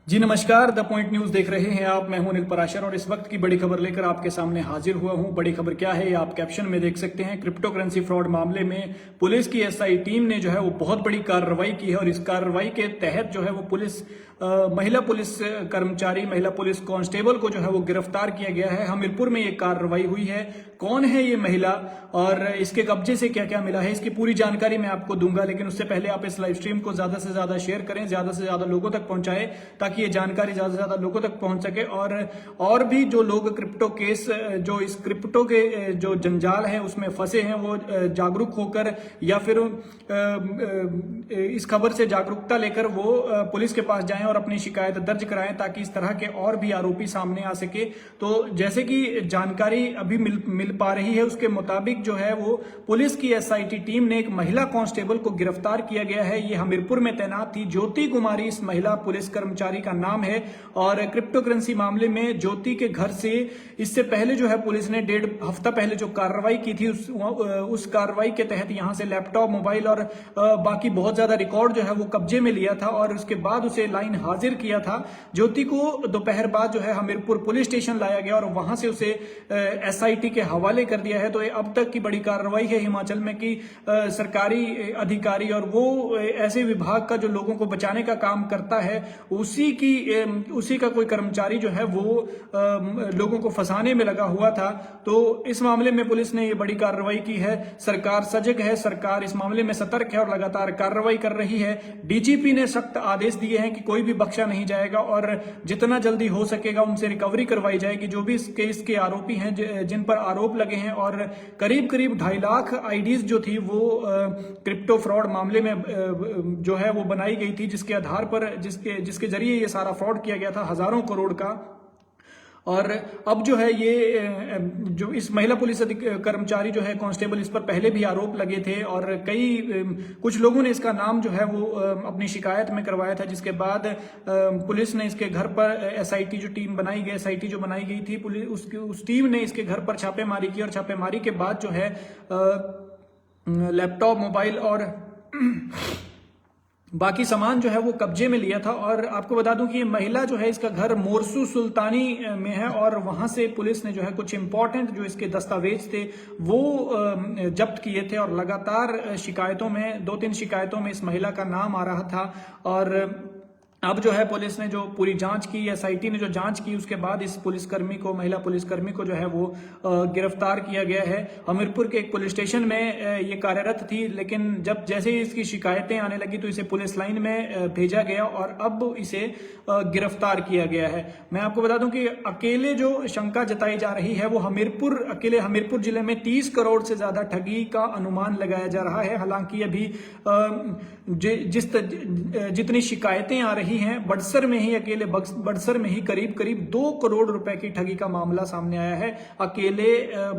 जी नमस्कार, the point news देख रहे हैं आप। मैं हूं अनिल पराशर और इस वक्त की बड़ी खबर लेकर आपके सामने हाजिर हुआ हूं। बड़ी खबर क्या है ये आप कैप्शन में देख सकते हैं। क्रिप्टो करेंसी फ्रॉड मामले में पुलिस की एसआई टीम ने जो है वो बहुत बड़ी कार्रवाई की है और इस कार्रवाई के तहत जो है वो महिला पुलिस कर्मचारी, महिला पुलिस कांस्टेबल को जो है वो गिरफ्तार किया गया है। हमीरपुर में ये कार्रवाई हुई है। कौन है ये महिला और इसके कब्जे से क्या क्या मिला है, इसकी पूरी जानकारी मैं आपको दूंगा। लेकिन उससे पहले आप इस लाइव स्ट्रीम को ज्यादा से ज्यादा शेयर करें, ज्यादा से ज्यादा लोगों तक पहुंचाएं ताकि ये जानकारी ज्यादा से ज्यादा लोगों तक पहुंच सके। और भी जो लोग क्रिप्टो केस, जो इस क्रिप्टो के जो जंजाल है उसमें फंसे हैं, वो जागरूक होकर या फिर इस खबर से जागरूकता लेकर वो पुलिस के पास जाएं और अपनी शिकायत दर्ज कराएं ताकि इस तरह के और भी आरोपी सामने आ सके। तो जैसे कि जानकारी अभी मिल पा रही है उसके मुताबिक जो है वो पुलिस की एसआईटी टीम ने एक महिला कांस्टेबल को गिरफ्तार किया गया है। ये हमीरपुर में तैनात थी। ज्योति कुमारी इस महिला पुलिस कर्मचारी का नाम है और क्रिप्टो करेंसी मामले में ज्योति के घर से इससे पहले जो है पुलिस ने 1.5 हफ्ता पहले जो कार्रवाई की थी उस कार्रवाई के तहत यहां से लैपटॉप, मोबाइल और बाकी बहुत ज्यादा रिकॉर्ड जो है वो कब्जे में लिया था और उसके बाद उसे लाइन हाजिर किया था। ज्योति को दोपहर बाद जो है हमीरपुर पुलिस स्टेशन लाया गया और वहां से उसे एसआईटी के हवाले कर दिया है। तो ये अब तक की बड़ी कार्रवाई है हिमाचल में कि सरकारी अधिकारी और वो ऐसे विभाग का जो लोगों को बचाने का काम करता है उसी का कोई कर्मचारी जो है वो लोगों को फंसाने में लगा हुआ था। तो इस मामले में पुलिस ने ये बड़ी कार्रवाई की है। सरकार सजग है, सरकार इस मामले में सतर्क है और लगातार कार्रवाई कर रही है। डीजीपी ने सख्त आदेश दिए हैं कि कोई भी बख्शा नहीं जाएगा और जितना जल्दी हो सकेगा उनसे रिकवरी करवाई जाएगी। जो भी इस केस के आरोपी हैं, जिन पर आरोप लगे हैं, और करीब करीब 2.5 लाख आईडीज जो थी वो क्रिप्टो फ्रॉड मामले में जो है वो बनाई गई थी, जिसके आधार पर जिसके जरिए ये सारा फ्रॉड किया गया था हजारों करोड़ का। और अब जो है ये जो इस महिला पुलिस कर्मचारी जो है कांस्टेबल, इस पर पहले भी आरोप लगे थे और कुछ लोगों ने इसका नाम जो है वो अपनी शिकायत में करवाया था, जिसके बाद पुलिस ने इसके घर पर एसआईटी जो टीम बनाई गई, एसआईटी जो बनाई गई थी पुलिस उस टीम ने इसके घर पर छापेमारी की और छापेमारी के बाद जो है लैपटॉप, मोबाइल और बाकी सामान जो है वो कब्जे में लिया था। और आपको बता दूं कि ये महिला जो है इसका घर मोरसू सुल्तानी में है और वहां से पुलिस ने जो है कुछ इंपॉर्टेंट जो इसके दस्तावेज थे वो जब्त किए थे और लगातार शिकायतों में 2-3 शिकायतों में इस महिला का नाम आ रहा था। और अब जो है पुलिस ने जो पूरी जांच की, एसआईटी ने जो जांच की, उसके बाद इस पुलिसकर्मी को, महिला पुलिसकर्मी को जो है वो गिरफ्तार किया गया है। हमीरपुर के एक पुलिस स्टेशन में ये कार्यरत थी, लेकिन जैसे ही इसकी शिकायतें आने लगी तो इसे पुलिस लाइन में भेजा गया और अब इसे गिरफ्तार किया गया है। मैं आपको बता दूं कि अकेले जो शंका जताई जा रही है वो अकेले हमीरपुर जिले में 30 करोड़ से ज्यादा ठगी का अनुमान लगाया जा रहा है। हालांकि अभी जितनी शिकायतें आ रही हैं, बड़सर में ही, अकेले बड़सर में ही करीब 2 करोड़ रुपए की ठगी का मामला सामने आया है। अकेले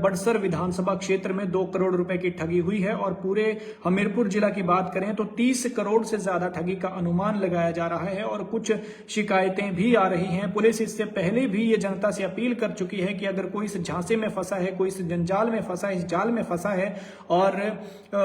बड़सर विधानसभा क्षेत्र में 2 करोड़ रुपए की ठगी हुई है और पूरे हमीरपुर जिला की बात करें तो 30 करोड़ से ज्यादा ठगी का अनुमान लगाया जा रहा है और कुछ शिकायतें भी आ रही हैं। पुलिस इससे पहले भी ये जनता से अपील कर चुकी है कि अगर कोई इस झांसे में फंसा है, कोई इस जंजाल में फंसा है, इस जाल में फंसा है और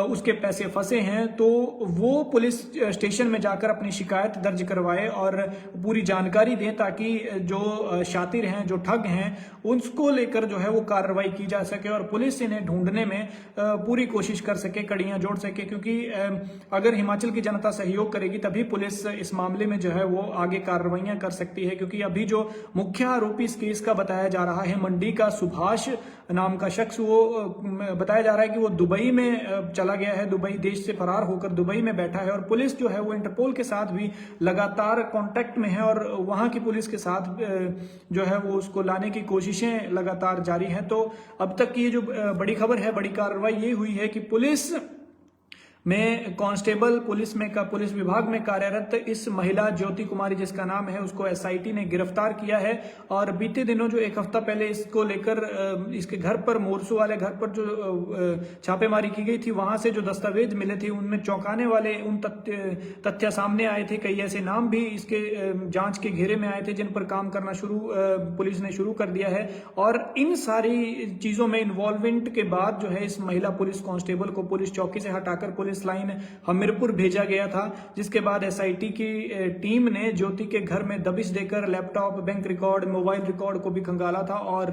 उसके पैसे फंसे हैं तो वो पुलिस स्टेशन में जाकर अपनी शिकायत दर्ज करवाए और पूरी जानकारी दें ताकि जो शातिर हैं, जो ठग हैं, उसको लेकर जो है वो कार्रवाई की जा सके और पुलिस इन्हें ढूंढने में पूरी कोशिश कर सके, कड़ियां जोड़ सके। क्योंकि अगर हिमाचल की जनता सहयोग करेगी तभी पुलिस इस मामले में जो है वो आगे कार्रवाइयां कर सकती है। क्योंकि अभी जो मुख्य आरोपी इस केस का बताया जा रहा है, मंडी का सुभाष नाम का शख्स, वो बताया जा रहा है कि वो दुबई में चला गया है, दुबई देश से फरार होकर दुबई में बैठा है और पुलिस जो है वो इंटरपोल के साथ भी लगातार कांटेक्ट में है और वहां की पुलिस के साथ जो है वो उसको लाने की कोशिशें लगातार जारी हैं। तो अब तक की जो बड़ी खबर है, बड़ी कार्रवाई ये हुई है कि पुलिस में कांस्टेबल, पुलिस विभाग में कार्यरत इस महिला ज्योति कुमारी जिसका नाम है, उसको एसआईटी ने गिरफ्तार किया है। और बीते दिनों जो 1 हफ्ता पहले इसको लेकर इसके घर पर, मोरसू वाले घर पर जो छापेमारी की गई थी, वहां से जो दस्तावेज मिले थे उनमें चौंकाने वाले उन तथ्य सामने आए थे। कई ऐसे नाम भी इसके जांच के घेरे में आए थे जिन पर काम करना पुलिस ने शुरू कर दिया है। और इन सारी चीजों में इन्वॉल्वमेंट के बाद जो है इस महिला पुलिस कांस्टेबल को पुलिस चौकी से हटाकर पुलिस पुलिस लाइन हमीरपुर भेजा गया था, जिसके बाद एसआईटी की टीम ने ज्योति के घर में दबिश देकर laptop, bank record, mobile record को भी खंगाला था और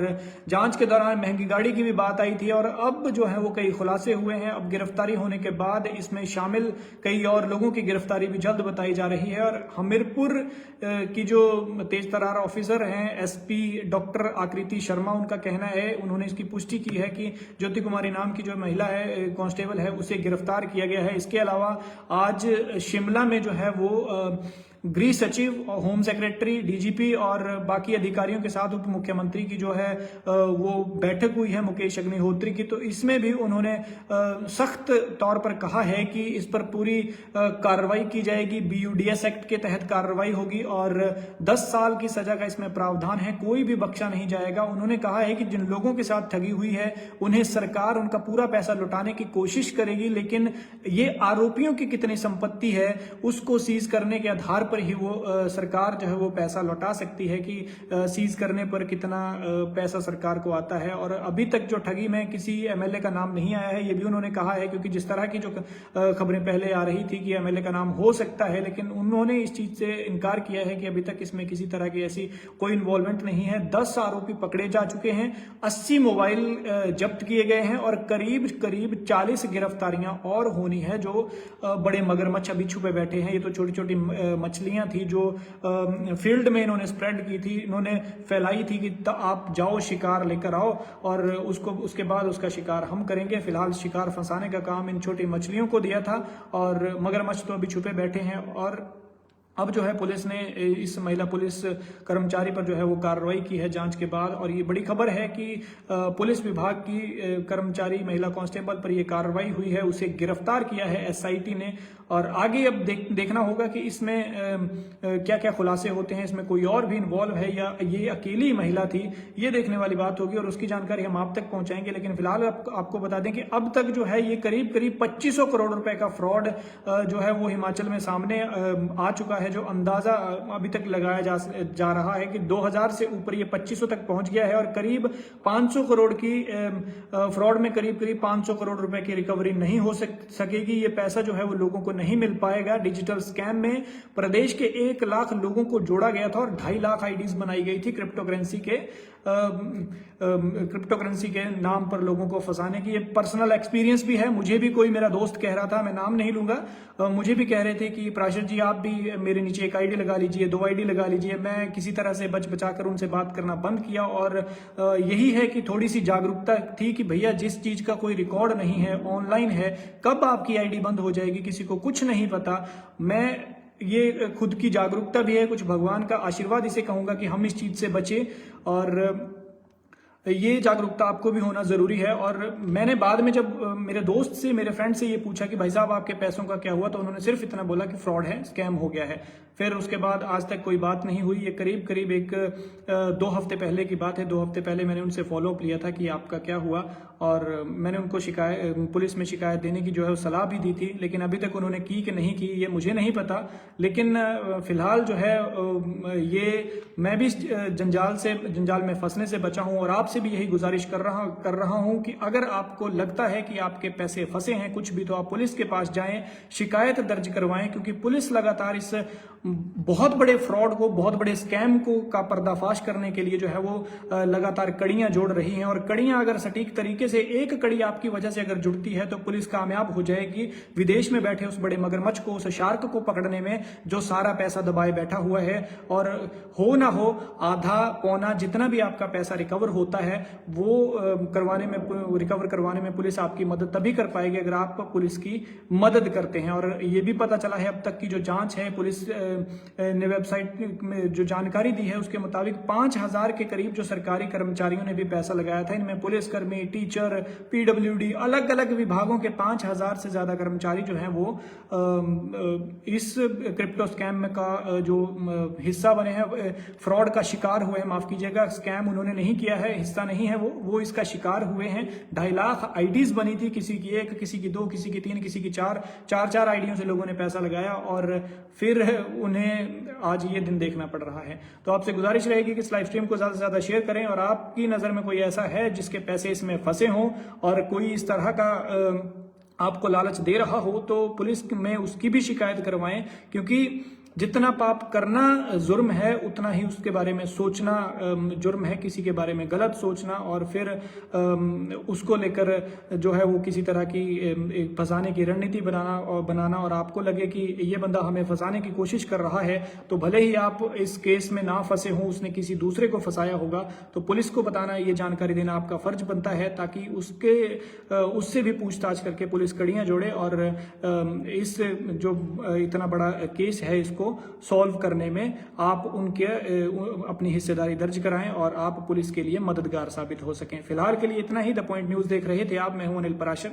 जांच के दौरान महंगी गाड़ी की भी बात आई थी। और अब जो है वो कई खुलासे हुए हैं। अब गिरफ्तारी होने के बाद इसमें शामिल कई और लोगों की गिरफ्तारी भी जल्द बताई जा रही है। और हमीरपुर की जो तेज तर्रार ऑफिसर हैं एसपी डॉक्टर आकृति शर्मा, उनका कहना है, उन्होंने इसकी पुष्टि की है कि ज्योति कुमारी नाम की जो महिला है, कांस्टेबल है, उसे गिरफ्तार किया गया है। इसके अलावा आज शिमला में जो है वो गृह सचिव, होम सेक्रेटरी, डीजीपी और बाकी अधिकारियों के साथ उप मुख्यमंत्री की जो है वो बैठक हुई है मुकेश अग्निहोत्री की। तो इसमें भी उन्होंने सख्त तौर पर कहा है कि इस पर पूरी कार्रवाई की जाएगी, बीयूडीएस एक्ट के तहत कार्रवाई होगी और 10 साल की सजा का इसमें प्रावधान है, कोई भी बख्शा नहीं जाएगा। उन्होंने कहा है कि जिन लोगों के साथ ठगी हुई है उन्हें सरकार उनका पूरा पैसा लौटाने की कोशिश करेगी, लेकिन ये आरोपियों की कितनी संपत्ति है उसको सीज करने के आधार पर ही वो सरकार जो है वो पैसा लौटा सकती है कि सीज करने पर कितना पैसा सरकार को आता है। और अभी तक जो ठगी में किसी एमएलए का नाम नहीं आया है, ये भी उन्होंने कहा है, क्योंकि जिस तरह की जो खबरें पहले आ रही थी कि एमएलए का नाम हो सकता है, लेकिन उन्होंने इस चीज से इनकार किया है कि अभी तक इसमें किसी तरह की ऐसी कोई इन्वॉल्वमेंट नहीं है। 10 आरोपी पकड़े जा चुके हैं, 80 मोबाइल जब्त किए गए हैं और करीब करीब 40 गिरफ्तारियां और होनी है। जो बड़े मगरमच्छ अभी छुपे बैठे हैं, ये तो छोटी छोटी मछलियां थी जो फील्ड में इन्होंने स्प्रेड की थी, इन्होंने फैलाई थी कि आप जाओ शिकार लेकर आओ और उसके बाद उसका शिकार हम करेंगे। फिलहाल शिकार फंसाने का काम इन छोटी मछलियों को दिया था और मगरमच्छ तो अभी छुपे बैठे हैं। और अब जो है पुलिस ने इस महिला पुलिस कर्मचारी पर जो है वो कार्रवाई की है जांच के बाद। और ये बड़ी खबर है कि पुलिस विभाग की कर्मचारी महिला कांस्टेबल पर ये कार्रवाई हुई है, उसे गिरफ्तार किया है एसआईटी ने। और आगे अब देखना होगा कि इसमें क्या क्या खुलासे होते हैं, इसमें कोई और भी इन्वॉल्व है या ये अकेली महिला थी, ये देखने वाली बात होगी और उसकी जानकारी हम आप तक पहुंचाएंगे। लेकिन फिलहाल आपको बता दें कि अब तक जो है ये करीब करीब 2500 करोड़ रुपए का फ्रॉड जो है वो हिमाचल में सामने आ चुका है। जो अंदाजा अभी तक लगाया जा रहा है कि 2000 से ऊपर ये 2500 तक पहुंच गया है और करीब 500 करोड़ की फ्रॉड में करीब करीब 500 करोड़ रुपए की रिकवरी नहीं हो सकेगी। ये पैसा जो है वो लोगों को नहीं मिल पाएगा। डिजिटल स्कैम में प्रदेश के 1 लाख लोगों को जोड़ा गया था और 2.5 लाख आईडीज बनाई गई थी क्रिप्टोकरेंसी के नाम पर लोगों को फंसाने की। ये पर्सनल एक्सपीरियंस भी है, मुझे भी कोई मेरा दोस्त कह रहा था, मैं नाम नहीं लूंगा, मुझे भी कह रहे थे कि प्राशर जी आप भी मेरे नीचे 1 आईडी लगा लीजिए, 2 आईडी लगा लीजिए। मैं किसी तरह से बचाकर उनसे बात करना बंद किया और यही है कि थोड़ी सी जागरूकता थी कि भैया जिस चीज का कोई रिकॉर्ड नहीं है, ऑनलाइन है, कब आपकी आईडी बंद हो जाएगी किसी को कुछ नहीं पता। मैं ये खुद की जागरूकता भी है, कुछ भगवान का आशीर्वाद इसे कहूंगा कि हम इस चीज से बचे और ये जागरूकता आपको भी होना जरूरी है। और मैंने बाद में जब मेरे दोस्त से, मेरे फ्रेंड से ये पूछा कि भाई साहब आपके पैसों का क्या हुआ, तो उन्होंने सिर्फ इतना बोला कि फ्रॉड है, स्कैम हो गया है। फिर उसके बाद आज तक कोई बात नहीं हुई। ये करीब करीब 2 हफ्ते पहले की बात है। 2 हफ्ते पहले मैंने उनसे फॉलो अप लिया था कि आपका क्या हुआ और मैंने उनको पुलिस में शिकायत देने की जो है सलाह भी दी थी, लेकिन अभी तक उन्होंने की कि नहीं की ये मुझे नहीं पता। लेकिन फिलहाल जो है ये मैं भी जंजाल में फंसने से बचा हूं और आपसे भी यही गुजारिश कर रहा हूं कि अगर आपको लगता है कि आपके पैसे फंसे हैं कुछ भी, तो आप पुलिस के पास जाएं, शिकायत दर्ज करवाएं, क्योंकि पुलिस लगातार इस बहुत बड़े फ्रॉड को, बहुत बड़े स्कैम का पर्दाफाश करने के लिए जो है वो लगातार कड़ियां जोड़ रही हैं। और कड़ियां अगर सटीक तरीके से, एक कड़ी आपकी वजह से अगर जुड़ती है तो पुलिस कामयाब हो जाएगी विदेश में बैठे उस बड़े मगरमच्छ को, उस शार्क को पकड़ने में जो सारा पैसा दबाए बैठा हुआ है। और हो ना हो आधा पौना जितना भी आपका पैसा रिकवर होता है वो रिकवर करवाने में पुलिस आपकी मदद तभी कर पाएगी अगर आप पुलिस की मदद करते हैं। और ये भी पता चला है अब तक की जो जांच है, पुलिस ने वेबसाइट में जो जानकारी दी है उसके मुताबिक 5000 के करीब जो सरकारी कर्मचारियों ने भी पैसा लगाया था। इनमें पुलिसकर्मी, टीचर, पीडब्ल्यूडी, अलग अलग विभागों के 5000 से ज्यादा कर्मचारी जो हैं वो इस क्रिप्टो स्कैम का जो हिस्सा बने हैं, फ्रॉड का शिकार हुए हैं। माफ कीजिएगा, स्कैम उन्होंने नहीं किया है, हिस्सा नहीं है वो इसका शिकार हुए हैं। 2.5 लाख आईडीज बनी थी, किसी की 1, किसी की 2, किसी की 3, किसी की 4 आईडियों से लोगों ने पैसा लगाया और फिर उन्हें आज ये दिन देखना पड़ रहा है। तो आपसे गुजारिश रहेगी कि इस लाइव स्ट्रीम को ज्यादा से ज्यादा शेयर करें और आपकी नजर में कोई ऐसा है जिसके पैसे इसमें फंसे हों और कोई इस तरह का आपको लालच दे रहा हो तो पुलिस में उसकी भी शिकायत करवाएं, क्योंकि जितना पाप करना जुर्म है उतना ही उसके बारे में सोचना जुर्म है। किसी के बारे में गलत सोचना और फिर उसको लेकर जो है वो किसी तरह की फंसाने की रणनीति बनाना और आपको लगे कि ये बंदा हमें फंसाने की कोशिश कर रहा है, तो भले ही आप इस केस में ना फंसे हों, उसने किसी दूसरे को फंसाया होगा, तो पुलिस को बताना, ये जानकारी देना आपका फर्ज बनता है, ताकि उससे भी पूछताछ करके पुलिस कड़ियां जोड़े और इस जो इतना बड़ा केस है इसको सॉल्व करने में आप उनके अपनी हिस्सेदारी दर्ज कराएं और आप पुलिस के लिए मददगार साबित हो सकें। फिलहाल के लिए इतना ही। द पॉइंट न्यूज देख रहे थे आप, मैं हूं अनिल पराशर।